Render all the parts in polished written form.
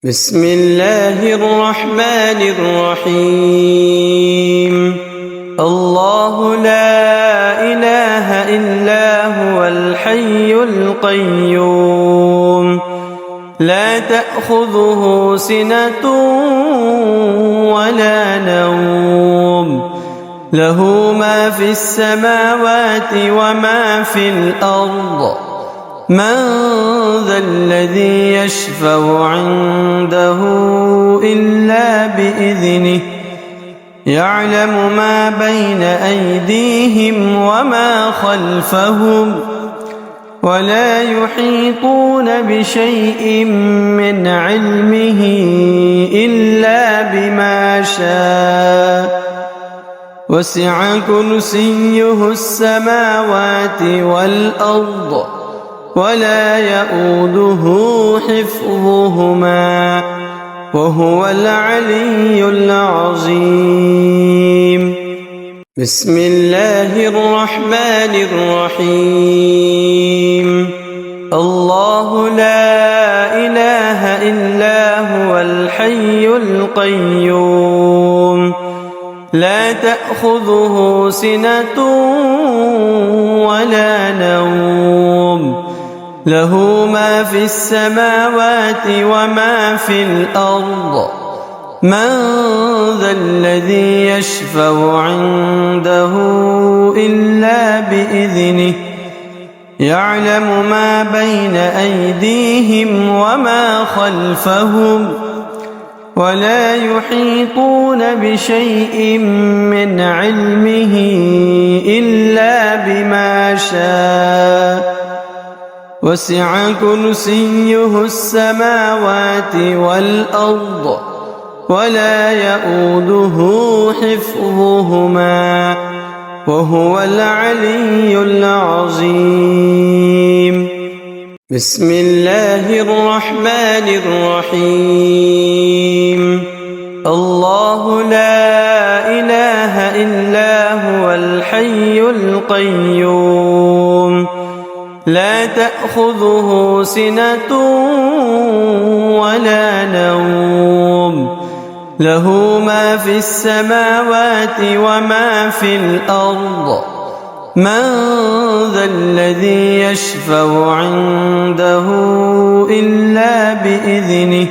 بسم الله الرحمن الرحيم. الله لا إله إلا هو الحي القيوم، لا تأخذه سنة ولا نوم، له ما في السماوات وما في الأرض. من ذا الذي يشفع عنده إلا بإذنه، يعلم ما بين أيديهم وما خلفهم، ولا يحيطون بشيء من علمه إلا بما شاء. وسع كرسيه السماوات والأرض، ولا يؤوده حفظهما، وهو العلي العظيم. بسم الله الرحمن الرحيم. الله لا إله إلا هو الحي القيوم، لا تأخذه سنة ولا نوم، له ما في السماوات وما في الأرض. من ذا الذي يشفع عنده إلا بإذنه، يعلم ما بين أيديهم وما خلفهم، ولا يحيطون بشيء من علمه إلا بما شاء. وسع كرسيه السماوات والأرض، ولا يؤوده حفظهما، وهو العلي العظيم. بسم الله الرحمن الرحيم. الله لا إله إلا هو الحي القيوم، لا تأخذه سنة ولا نوم، له ما في السماوات وما في الأرض. من ذا الذي يشفع عنده إلا بإذنه،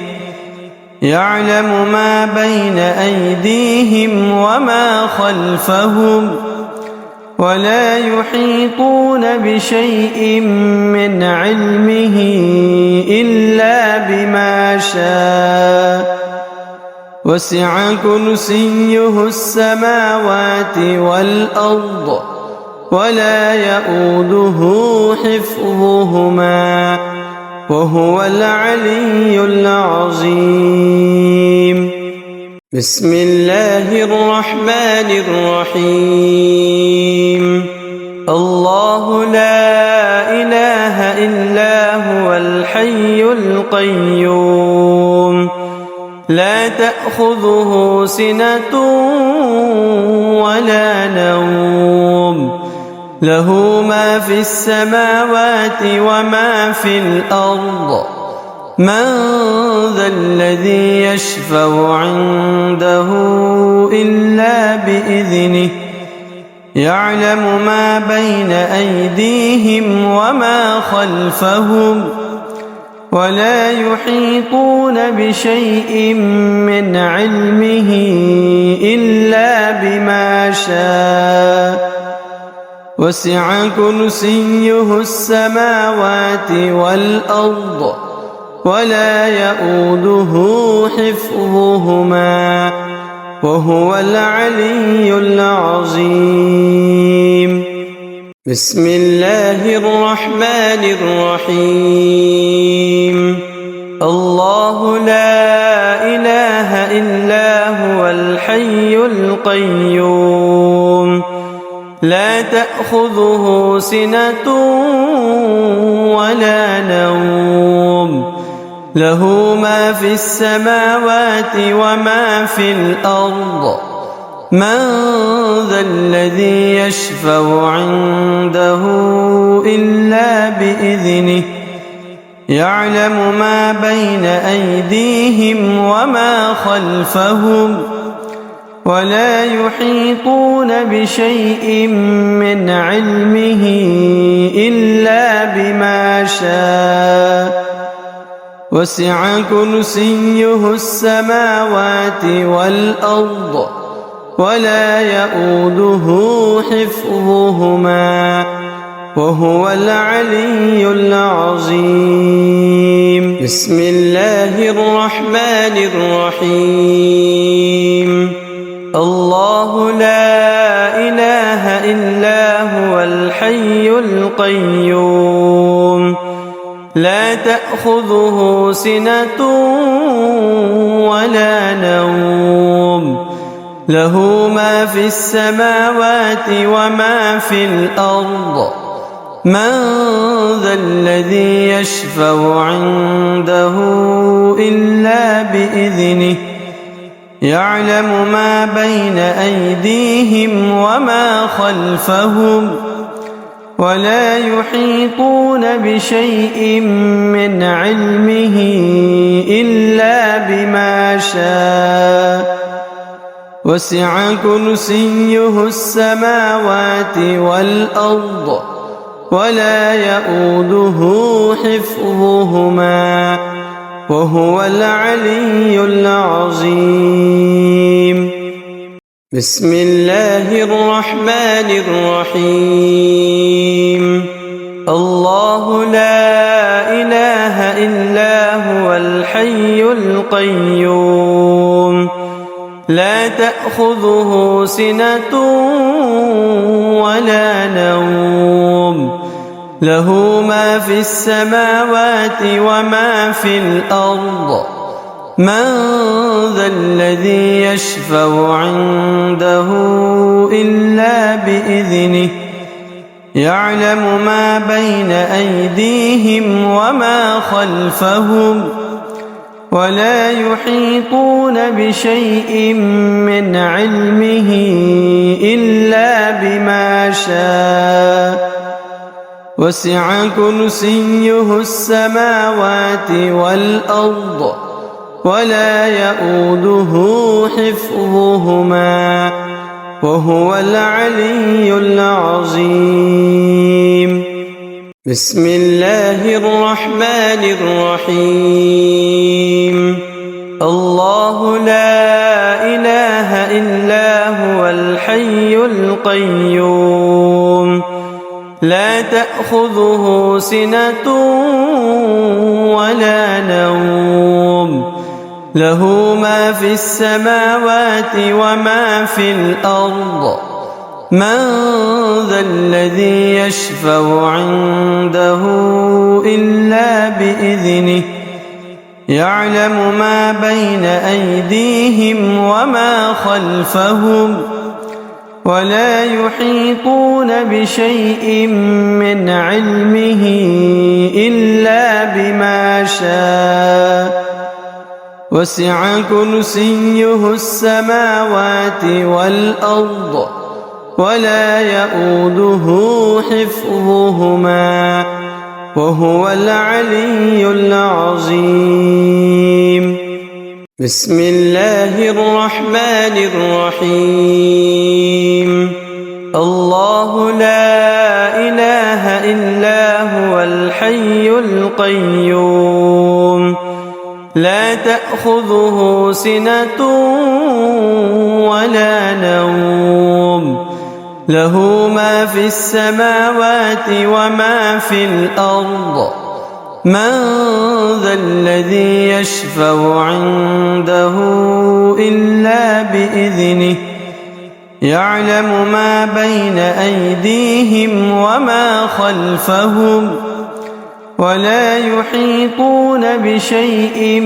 يعلم ما بين أيديهم وما خلفهم، ولا يحيطون بشيء من علمه إلا بما شاء. وسع كرسيه السماوات والأرض، ولا يؤوده حفظهما، وهو العلي العظيم. بسم الله الرحمن الرحيم. الله لا إله إلا هو الحي القيوم، لا تأخذه سنة ولا نوم، له ما في السماوات وما في الأرض. من ذا الذي يشفع عنده إلا بإذنه، يعلم ما بين أيديهم وما خلفهم، ولا يحيطون بشيء من علمه إلا بما شاء. وسع كرسيه السماوات والأرض، ولا يؤوده حفظهما، وهو العلي العظيم. بسم الله الرحمن الرحيم. الله لا إله إلا هو الحي القيوم، لا تأخذه سنة ولا نوم، له ما في السماوات وما في الأرض. من ذا الذي يشفع عنده إلا بإذنه، يعلم ما بين أيديهم وما خلفهم ولا يحيطون بشيء من علمه إلا بما شاء وسع كرسيه السماوات والأرض ولا يؤوده حفظهما وهو العلي العظيم. بسم الله الرحمن الرحيم. الله لا إله إلا هو الحي القيوم لا تأخذه سنة ولا نوم له ما في السماوات وما في الأرض من ذا الذي يشفع عنده إلا بإذنه يعلم ما بين أيديهم وما خلفهم ولا يحيطون بشيء من علمه إلا بما شاء وسع كرسيه السماوات والأرض ولا يؤوده حفظهما وهو العلي العظيم. بسم الله الرحمن الرحيم. الله لا إله إلا هو الحي القيوم لا تأخذه سنة ولا نوم له ما في السماوات وما في الأرض من ذا الذي يشفع عنده إلا بإذنه يعلم ما بين أيديهم وما خلفهم ولا يحيطون بشيء من علمه إلا بما شاء وسع كرسيه السماوات والأرض ولا يؤوده حفظهما وهو العلي العظيم. بسم الله الرحمن الرحيم. الله لا إله إلا هو الحي القيوم لا تأخذه سنة ولا نوم له ما في السماوات وما في الأرض من ذا الذي يشفع عنده إلا بإذنه يعلم ما بين أيديهم وما خلفهم ولا يحيطون بشيء من علمه إلا بما شاء وسع كرسيه السماوات والأرض ولا يؤوده حفظهما وهو العلي العظيم. بسم الله الرحمن الرحيم. الله لا إله إلا هو الحي القيوم لا تأخذه سنة ولا نوم له ما في السماوات وما في الأرض من ذا الذي يشفع عنده إلا بإذنه يعلم ما بين أيديهم وما خلفهم ولا يحيطون بشيء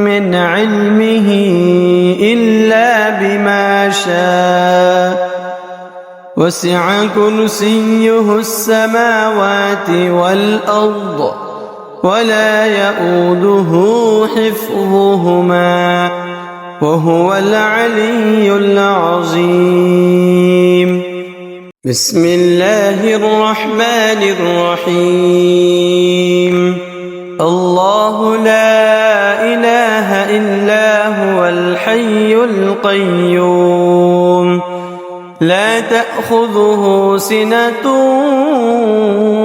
من علمه إلا بما شاء وسع كرسيه السماوات والأرض ولا يؤوده حفظهما وهو العلي العظيم. بسم الله الرحمن الرحيم. الله الحي القيوم لا تأخذه سنة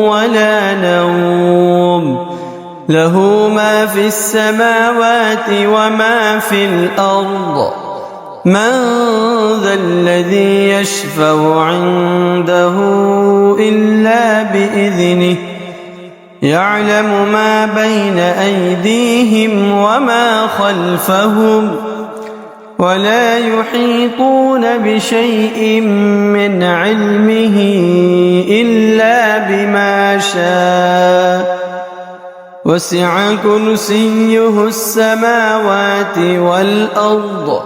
ولا نوم له ما في السماوات وما في الأرض من ذا الذي يشفع عنده إلا بإذنه يعلم ما بين أيديهم وما خلفهم ولا يحيطون بشيء من علمه إلا بما شاء وسع كرسيه السماوات والأرض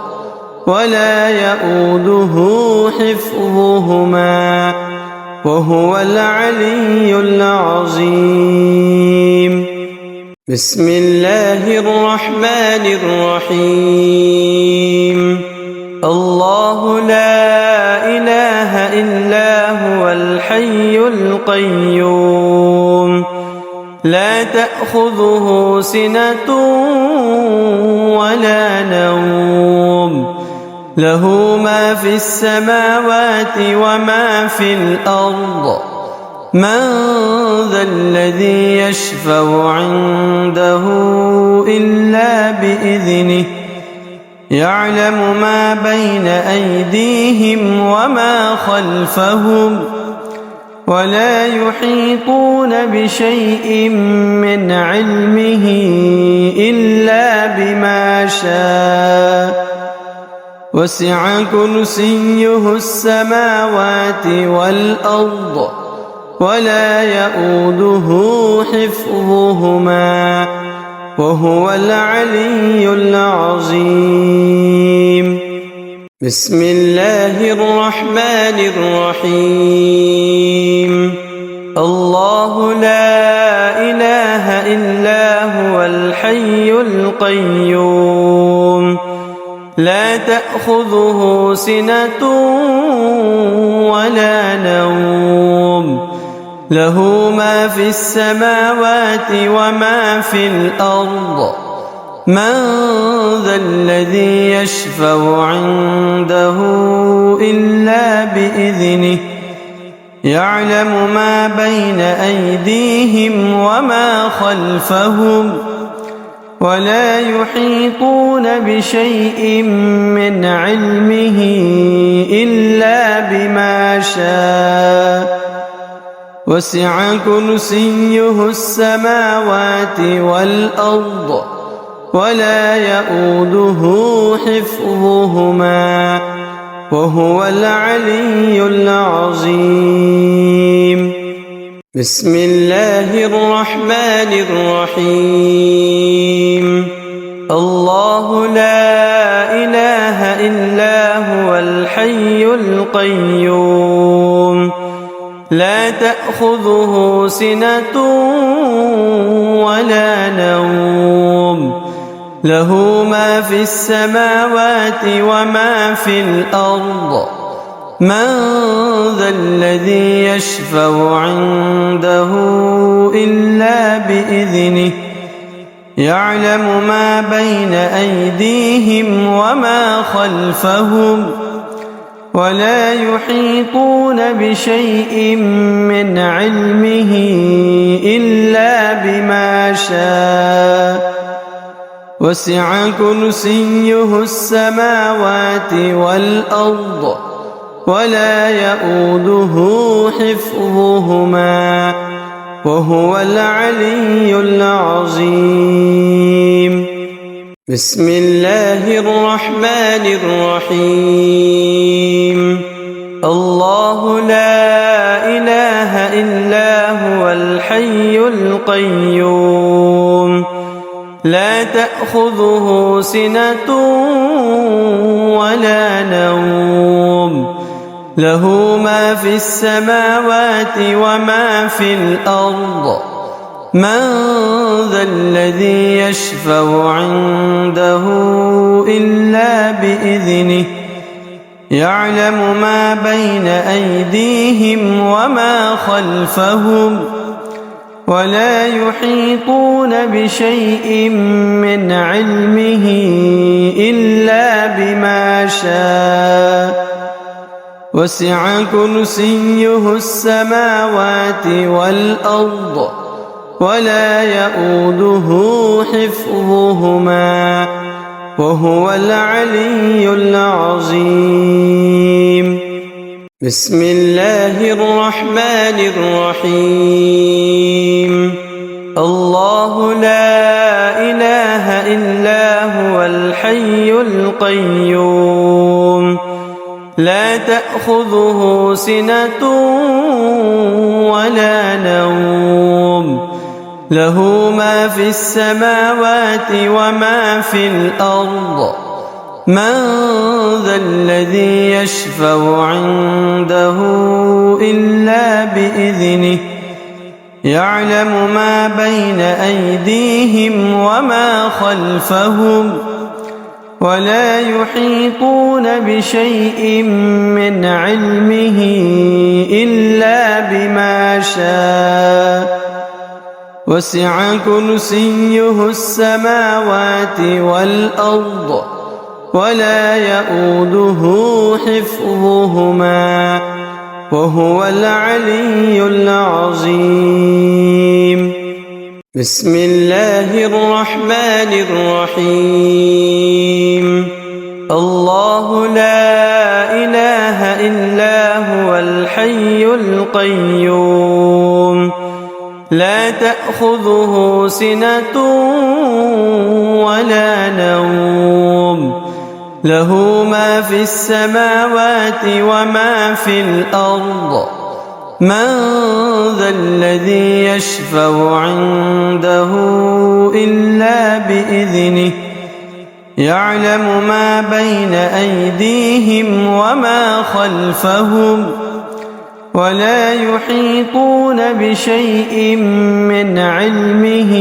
ولا يؤوده حفظهما وهو العلي العظيم بسم الله الرحمن الرحيم الله لا إله إلا هو الحي القيوم لا تأخذه سنة ولا نوم له ما في السماوات وما في الأرض من ذا الذي يشفع عنده إلا بإذنه يعلم ما بين أيديهم وما خلفهم ولا يحيطون بشيء من علمه إلا بما شاء وسع كرسيه السماوات والأرض ولا يؤوده حفظهما وهو العلي العظيم بسم الله الرحمن الرحيم الله لا إله إلا هو الحي القيوم لا تأخذه سنة ولا نوم له ما في السماوات وما في الأرض من ذا الذي يشفع عنده إلا بإذنه يعلم ما بين أيديهم وما خلفهم ولا يحيطون بشيء من علمه إلا بما شاء وسع كرسيه السماوات والأرض ولا يؤوده حفظهما وهو العلي العظيم بسم الله الرحمن الرحيم الله لا إله إلا هو الحي القيوم لا تأخذه سنة ولا نوم له ما في السماوات وما في الأرض من ذا الذي يشفع عنده إلا بإذنه يعلم ما بين أيديهم وما خلفهم ولا يحيطون بشيء من علمه إلا بما شاء وسع كرسيه السماوات والأرض ولا يؤوده حفظهما وهو العلي العظيم بسم الله الرحمن الرحيم الله لا إله إلا هو الحي القيوم لا تأخذه سنة ولا نوم له ما في السماوات وما في الأرض من ذا الذي يشفع عنده إلا بإذنه يعلم ما بين أيديهم وما خلفهم ولا يحيطون بشيء من علمه إلا شاء وسع كرسيه السماوات والأرض ولا يئوده حفظهما وهو العلي العظيم. بسم الله الرحمن الرحيم. الله لا إله إلا هو الحي القيوم لا تأخذه سنة ولا نوم له ما في السماوات وما في الأرض من ذا الذي يشفع عنده إلا بإذنه يعلم ما بين أيديهم وما خلفهم ولا يحيطون بشيء من علمه إلا بما شاء وسع كرسيه السماوات والأرض ولا يئوده حفظهما وهو العلي العظيم. بسم الله الرحمن الرحيم. الله لا إله إلا هو الحي القيوم لا تأخذه سنة ولا نوم له ما في السماوات وما في الأرض من ذا الذي يشفع عنده إلا بإذنه يعلم ما بين أيديهم وما خلفهم ولا يحيطون بشيء من علمه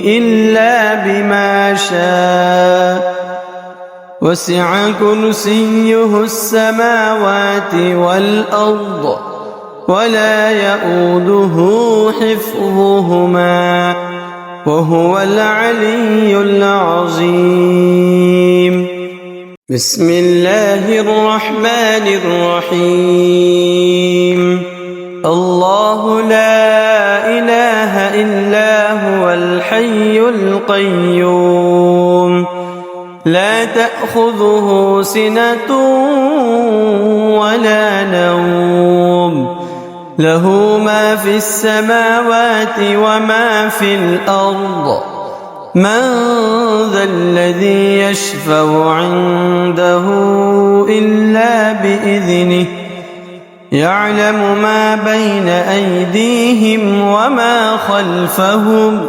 إلا بما شاء وسع كرسيه السماوات والأرض ولا يئوده حفظهما وهو العلي العظيم. بسم الله الرحمن الرحيم. الله لا إله إلا هو الحي القيوم لا تأخذه سنة ولا نوم له ما في السماوات وما في الأرض من ذا الذي يشفع عنده إلا بإذنه يعلم ما بين أيديهم وما خلفهم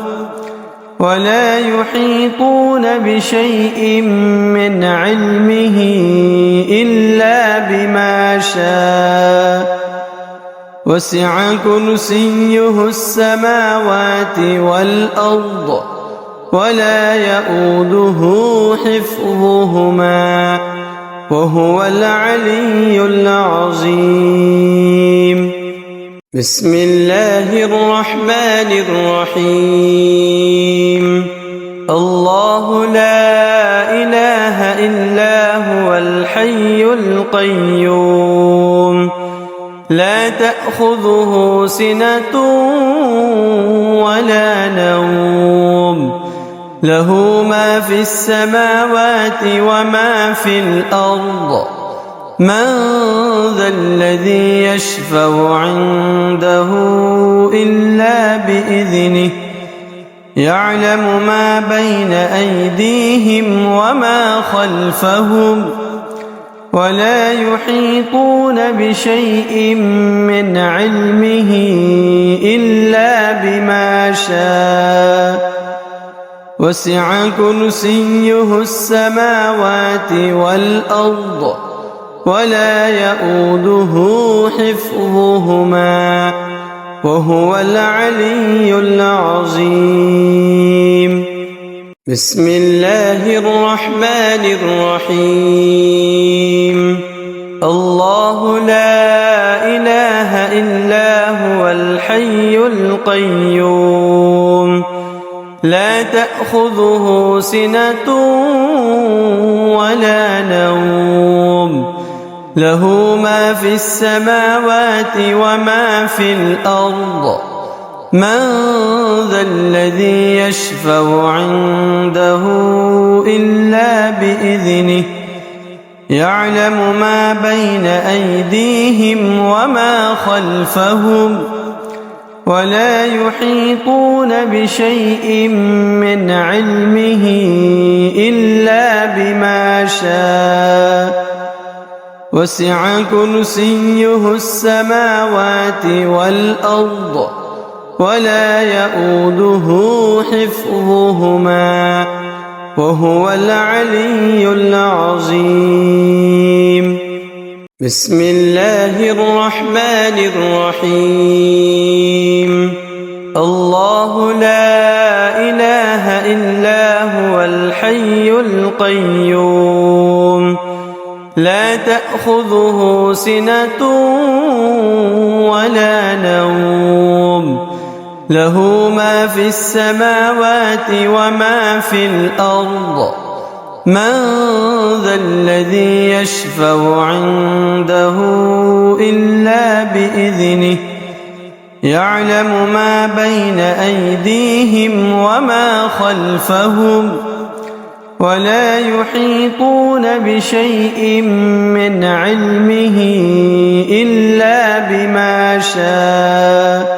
ولا يحيطون بشيء من علمه إلا بما شاء وسع كرسيه السماوات والأرض ولا يئوده حفظهما وهو العلي العظيم. بسم الله الرحمن الرحيم. الله لا إله إلا هو الحي القيوم لا تأخذه سنة ولا نوم له ما في السماوات وما في الأرض من ذا الذي يشفع عنده إلا بإذنه يعلم ما بين أيديهم وما خلفهم ولا يحيطون بشيء من علمه إلا بما شاء وسع كرسيه السماوات والأرض ولا يئوده حفظهما وهو العلي العظيم. بسم الله الرحمن الرحيم. الله لا إله إلا هو الحي القيوم لا تأخذه سنة ولا نوم له ما في السماوات وما في الأرض من ذا الذي يشفع عنده إلا بإذنه يعلم ما بين أيديهم وما خلفهم ولا يحيطون بشيء من علمه إلا بما شاء وسع كرسيه السماوات والأرض ولا يؤوده حفظهما وهو العلي العظيم. بسم الله الرحمن الرحيم. الله لا إله إلا هو الحي القيوم لا تأخذه سنة ولا نوم له ما في السماوات وما في الأرض من ذا الذي يشفع عنده إلا بإذنه يعلم ما بين أيديهم وما خلفهم ولا يحيطون بشيء من علمه إلا بما شاء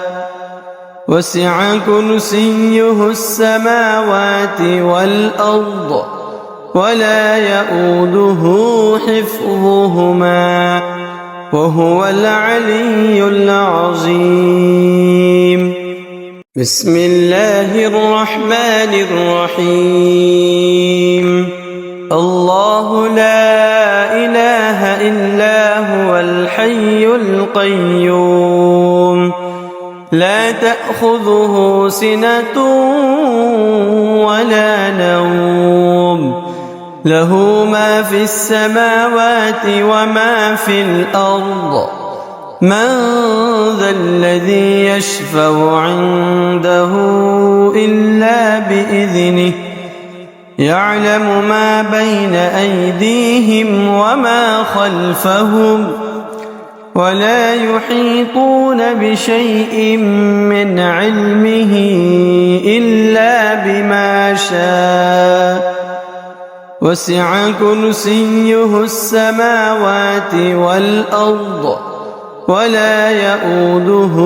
وسع كرسيه السماوات والأرض ولا يؤوده حفظهما وهو العلي العظيم. بسم الله الرحمن الرحيم. الله لا إله إلا هو الحي القيوم لا تأخذه سنة ولا نوم له ما في السماوات وما في الأرض من ذا الذي يشفع عنده إلا بإذنه يعلم ما بين أيديهم وما خلفهم ولا يحيطون بشيء من علمه إلا بما شاء وسع كرسيه السماوات والأرض ولا يؤوده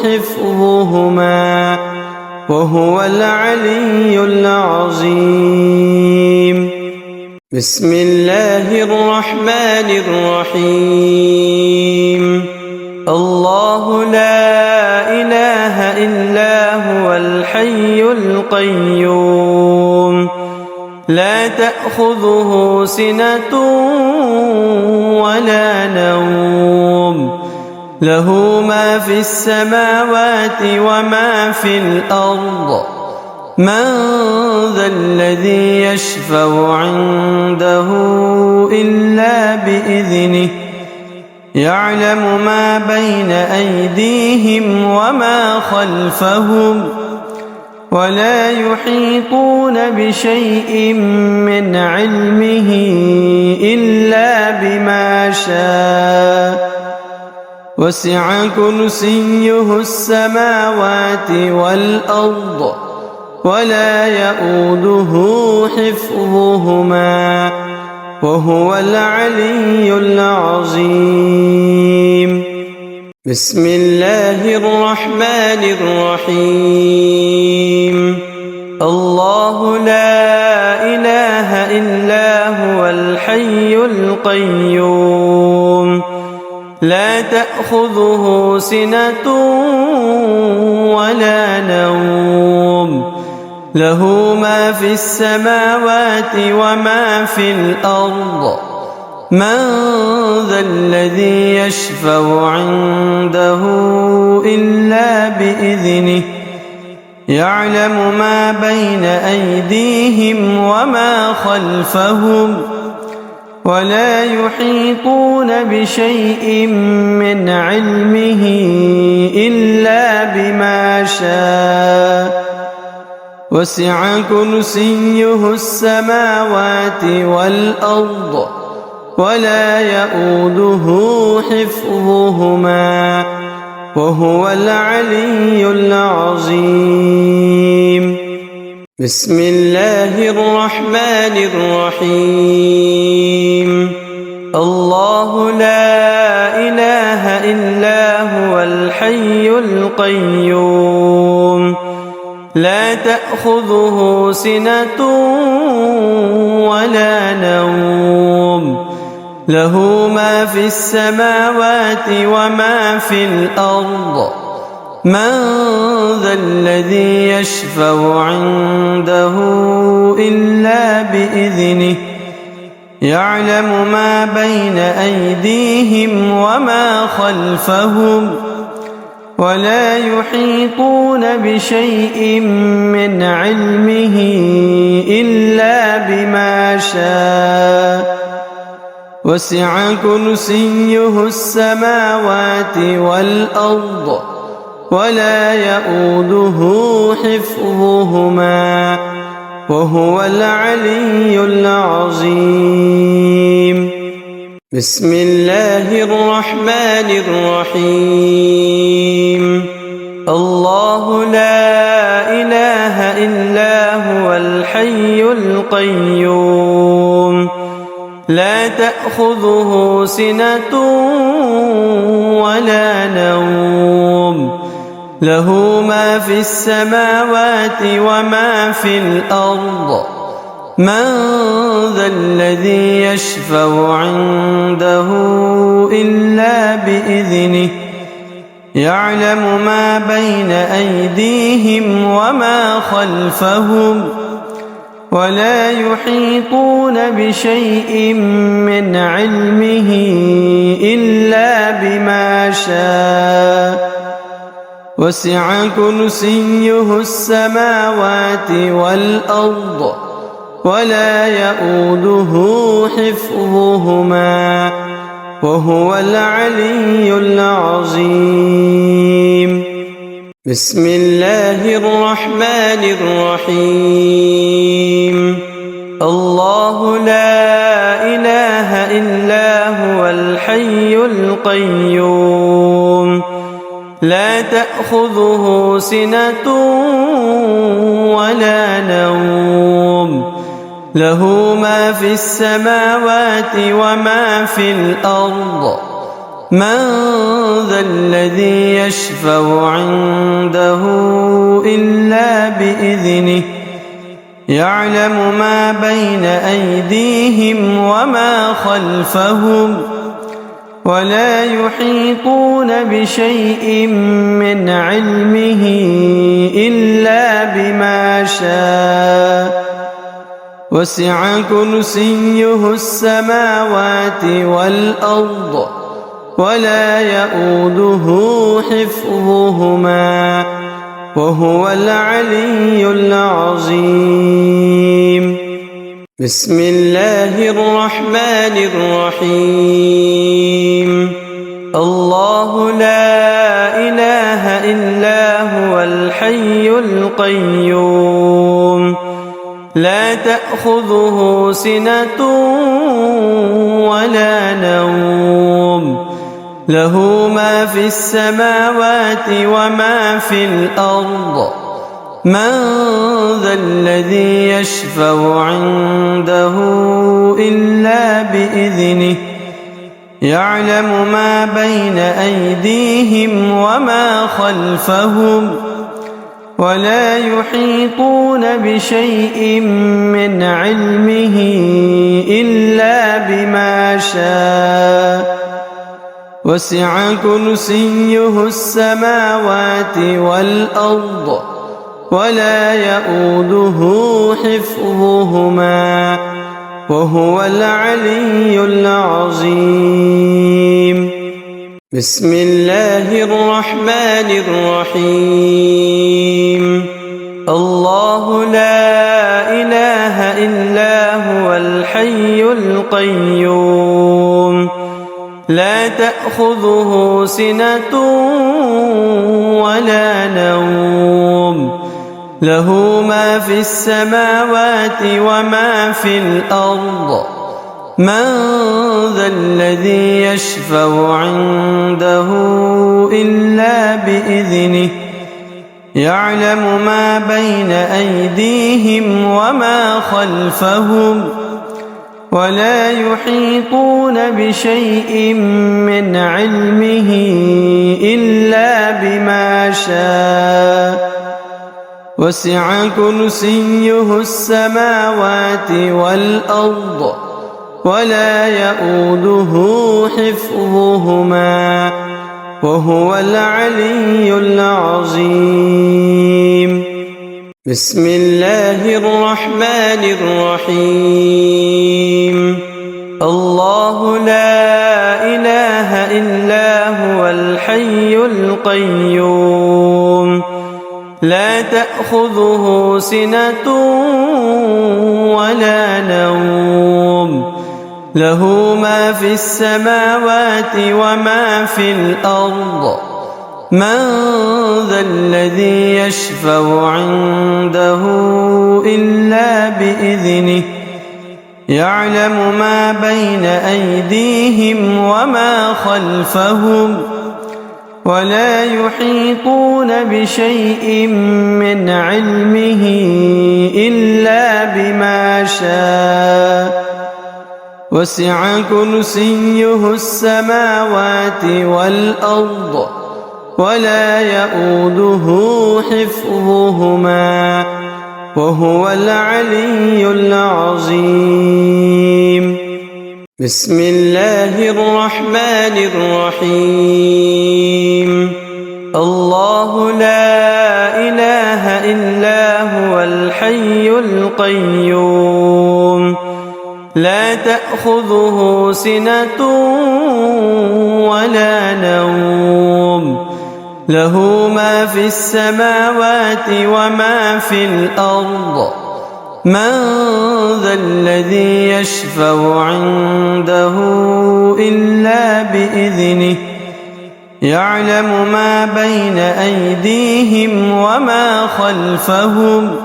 حفظهما وهو العلي العظيم. بسم الله الرحمن الرحيم. الله لا إله إلا هو الحي القيوم لا تأخذه سنة ولا نوم له ما في السماوات وما في الأرض من ذا الذي يشفع عنده إلا بإذنه يعلم ما بين أيديهم وما خلفهم ولا يحيطون بشيء من علمه إلا بما شاء وسع كرسيه السماوات والأرض ولا يؤوده حفظهما وهو العلي العظيم. بسم الله الرحمن الرحيم. الله لا إله إلا هو الحي القيوم لا تأخذه سنة ولا نوم له ما في السماوات وما في الأرض من ذا الذي يشفع عنده إلا بإذنه يعلم ما بين أيديهم وما خلفهم ولا يحيطون بشيء من علمه إلا بما شاء وسع كرسيه السماوات والأرض ولا يؤوده حفظهما وهو العلي العظيم. بسم الله الرحمن الرحيم. الله لا إله إلا هو الحي القيوم لا تأخذه سنة ولا نوم له ما في السماوات وما في الأرض من ذا الذي يشفع عنده إلا بإذنه يعلم ما بين أيديهم وما خلفهم ولا يحيطون بشيء من علمه إلا بما شاء وسع كرسيه السماوات والأرض ولا يؤوده حفظهما وهو العلي العظيم. بسم الله الرحمن الرحيم. الله لا إله إلا هو الحي القيوم لا تأخذه سنة ولا نوم له ما في السماوات وما في الأرض من ذا الذي يشفع عنده إلا بإذنه يعلم ما بين أيديهم وما خلفهم ولا يحيطون بشيء من علمه إلا بما شاء وسع كرسيه السماوات والأرض ولا يؤوده حفظهما وهو العلي العظيم. بسم الله الرحمن الرحيم. الله لا إله إلا هو الحي القيوم لا تأخذه سنة ولا نوم له ما في السماوات وما في الأرض من ذا الذي يشفع عنده إلا بإذنه يعلم ما بين أيديهم وما خلفهم ولا يحيطون بشيء من علمه إلا بما شاء وسع كرسيه السماوات والأرض ولا يؤوده حفظهما وهو العلي العظيم. بسم الله الرحمن الرحيم. الله لا إله إلا هو الحي القيوم لا تأخذه سنة ولا نوم له ما في السماوات وما في الأرض من ذا الذي يشفع عنده إلا بإذنه يعلم ما بين أيديهم وما خلفهم ولا يحيطون بشيء من علمه إلا بما شاء وسع كرسيه السماوات والأرض ولا يؤوده حفظهما وهو العلي العظيم. بسم الله الرحمن الرحيم. الله لا إله إلا هو الحي القيوم لا تأخذه سنة ولا نوم له ما في السماوات وما في الأرض من ذا الذي يشفع عنده إلا بإذنه يعلم ما بين أيديهم وما خلفهم ولا يحيطون بشيء من علمه إلا بما شاء وسع كرسيه السماوات والأرض ولا يؤوده حفظهما وهو العلي العظيم. بسم الله الرحمن الرحيم. الله لا إله إلا هو الحي القيوم لا تأخذه سنة ولا نوم له ما في السماوات وما في الأرض من ذا الذي يشفع عنده إلا بإذنه يعلم ما بين أيديهم وما خلفهم ولا يحيطون بشيء من علمه إلا بما شاء وسع كرسيه السماوات والأرض ولا يؤوده حفظهما وهو العلي العظيم. بسم الله الرحمن الرحيم. الله لا إله إلا هو الحي القيوم لا تأخذه سنة ولا نوم له ما في السماوات وما في الأرض من ذا الذي يشفع عنده إلا بإذنه يعلم ما بين أيديهم وما خلفهم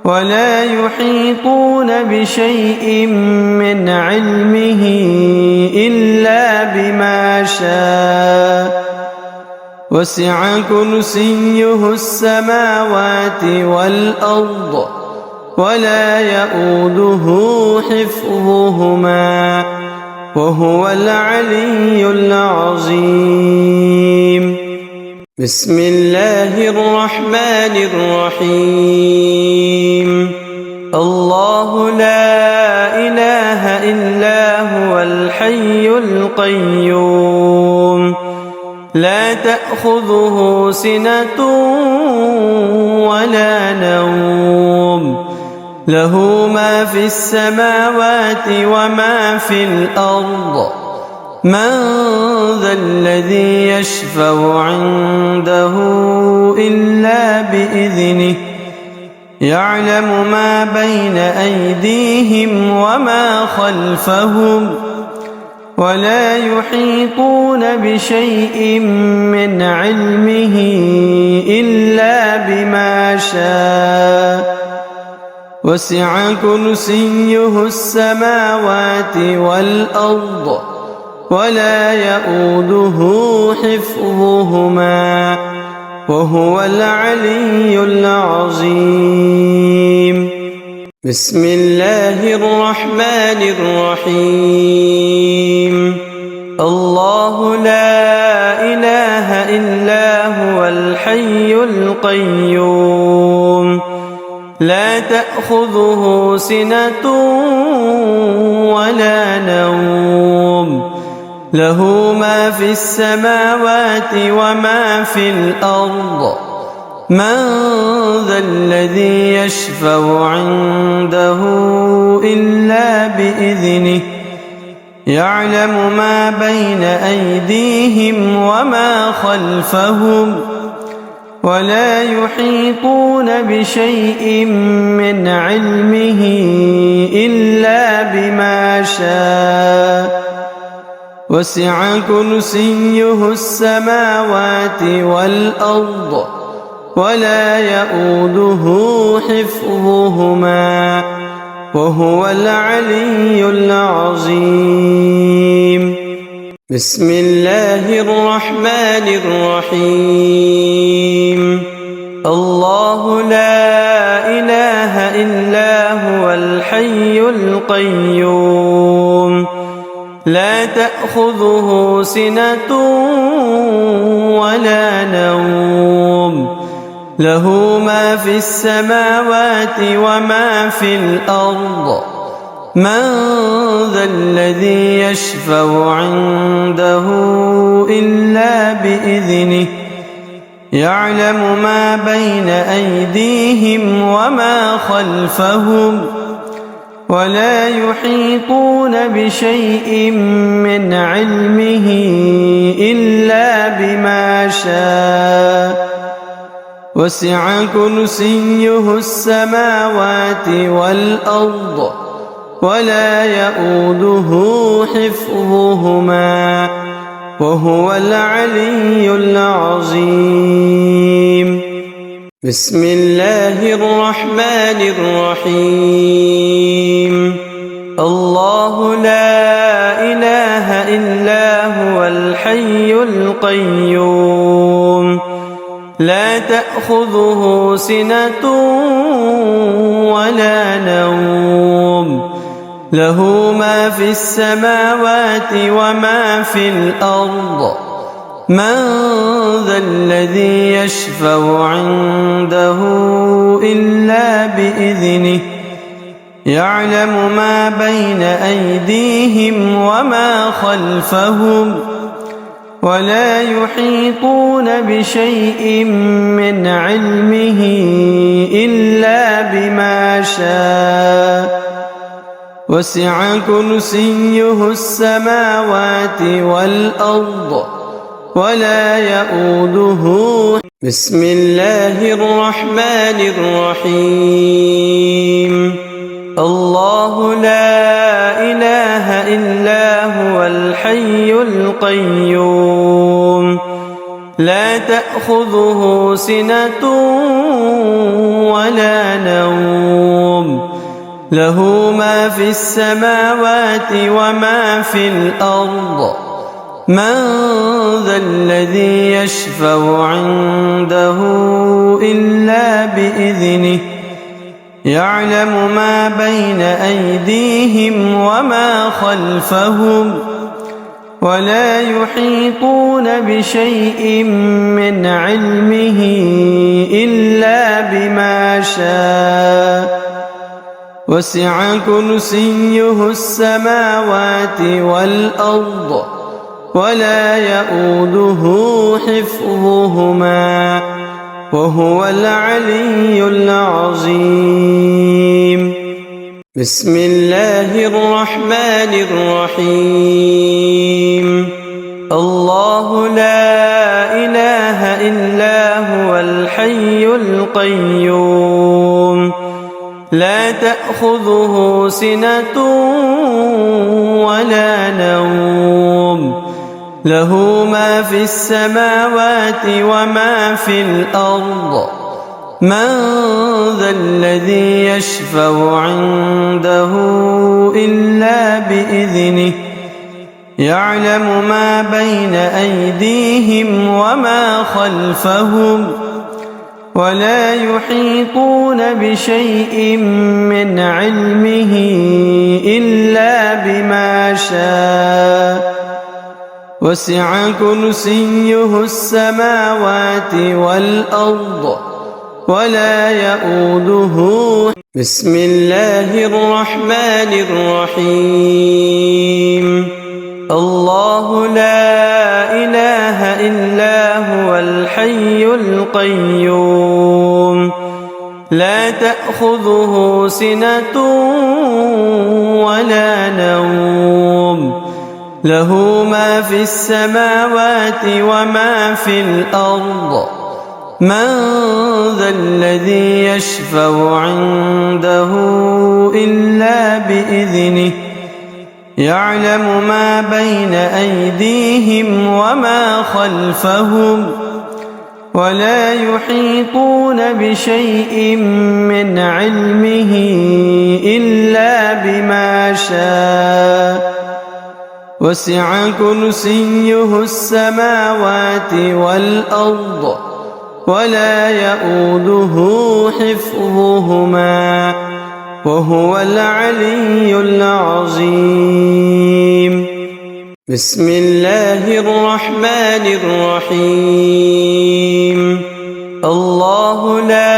ولا يحيطون بشيء من علمه إلا بما شاء وسع كرسيه السماوات والأرض ولا يؤوده حفظهما وهو العلي العظيم. بسم الله الرحمن الرحيم. الله لا إله إلا هو الحي القيوم لا تأخذه سنة ولا نوم له ما في السماوات وما في الأرض من ذا الذي يشفع عنده إلا بإذنه يعلم ما بين أيديهم وما خلفهم ولا يحيطون بشيء من علمه إلا بما شاء وسع كرسيه السماوات والأرض ولا يؤوده حفظهما وهو العلي العظيم. بسم الله الرحمن الرحيم. الله لا إله إلا هو الحي القيوم لا تأخذه سنة ولا نوم له ما في السماوات وما في الأرض من ذا الذي يشفع عنده إلا بإذنه يعلم ما بين أيديهم وما خلفهم ولا يحيطون بشيء من علمه إلا بما شاء وسع كرسيه السماوات والأرض ولا يؤوده حفظهما وهو العلي العظيم. بسم الله الرحمن الرحيم. الله لا إله إلا هو الحي القيوم لا تأخذه سنة ولا نوم له ما في السماوات وما في الأرض من ذا الذي يشفع عنده إلا بإذنه يعلم ما بين أيديهم وما خلفهم ولا يحيطون بشيء من علمه إلا بما شاء وسع كرسيه السماوات والأرض ولا يؤوده حفظهما وهو العلي العظيم. بسم الله الرحمن الرحيم. الله لا إله إلا هو الحي القيوم لا تأخذه سنة ولا نوم له ما في السماوات وما في الأرض من ذا الذي يشفع عنده إلا بإذنه يعلم ما بين أيديهم وما خلفهم ولا يحيطون بشيء من علمه إلا بما شاء وسع كرسيه السماوات والأرض ولا يؤوده. بسم الله الرحمن الرحيم. الله لا إله إلا هو الحي القيوم لا تأخذه سنة ولا نوم له ما في السماوات وما في الأرض من ذا الذي يشفع عنده إلا بإذنه يعلم ما بين أيديهم وما خلفهم ولا يحيطون بشيء من علمه إلا بما شاء وسع كرسيه السماوات والأرض ولا يؤوده حفظهما وهو العلي العظيم. بسم الله الرحمن الرحيم. الله لا إله إلا هو الحي القيوم لا تأخذه سنة ولا نوم له ما في السماوات وما في الأرض من ذا الذي يشفع عنده إلا بإذنه يعلم ما بين أيديهم وما خلفهم ولا يحيطون بشيء من علمه إلا بما شاء وسع كرسيه السماوات والأرض ولا يؤوده. بسم الله الرحمن الرحيم. الله لا إله إلا هو الحي القيوم لا تأخذه سنة ولا نوم له ما في السماوات وما في الأرض من ذا الذي يشفع عنده إلا بإذنه يعلم ما بين أيديهم وما خلفهم ولا يحيطون بشيء من علمه إلا بما شاء وسع كرسيه السماوات والأرض ولا يؤوده حفظهما وهو العلي العظيم. بسم الله الرحمن الرحيم. الله لا